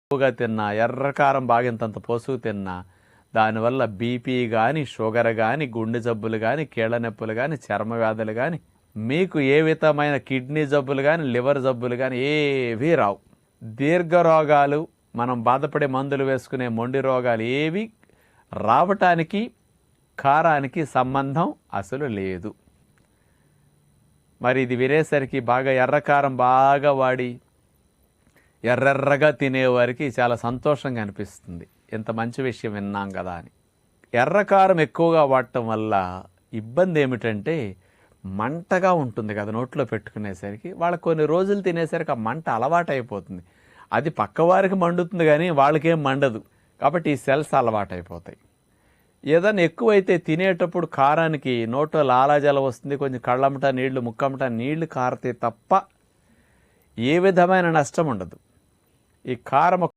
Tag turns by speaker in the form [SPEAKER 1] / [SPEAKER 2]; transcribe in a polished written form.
[SPEAKER 1] ఎక్కువగా తిన్నా, ఎర్రకారం బాగా ఇంతంత పోసుకు తిన్నా దానివల్ల బీపీ కానీ, షుగర్ కానీ, గుండె జబ్బులు కానీ, కీళ్ళ నొప్పులు కానీ, చర్మ వ్యాధులు కానీ, మీకు ఏ విధమైన కిడ్నీ జబ్బులు కానీ, లివర్ జబ్బులు కానీ ఏవీ రావు. దీర్ఘ రోగాలు, మనం బాధపడే మందులు వేసుకునే మొండి రోగాలు ఏవి రావటానికి కారానికి సంబంధం అసలు లేదు. మరి ఇది వినేసరికి బాగా ఎర్రకారం బాగా వాడి ఎర్రెర్రగా తినేవారికి చాలా సంతోషంగా అనిపిస్తుంది. ఇంత మంచి విషయం విన్నాం కదా అని. ఎర్రకారం ఎక్కువగా వాడటం వల్ల ఇబ్బంది ఏమిటంటే మంటగా ఉంటుంది కదా నోట్లో పెట్టుకునేసరికి. వాళ్ళకి కొన్ని రోజులు తినేసరికి ఆ మంట అలవాటైపోతుంది. అది పక్కవారికి మండుతుంది కానీ వాళ్ళకేం మండదు. కాబట్టి ఈ సెల్స్ అలవాటైపోతాయి. ఏదైనా ఎక్కువైతే తినేటప్పుడు కారానికి నోట్లో లాలాజలం వస్తుంది, కొంచెం కళ్ళమ్మట నీళ్లు, ముక్కమ్మట నీళ్లు కారితే తప్ప ఏ విధమైన నష్టం ఉండదు. ఈ కారం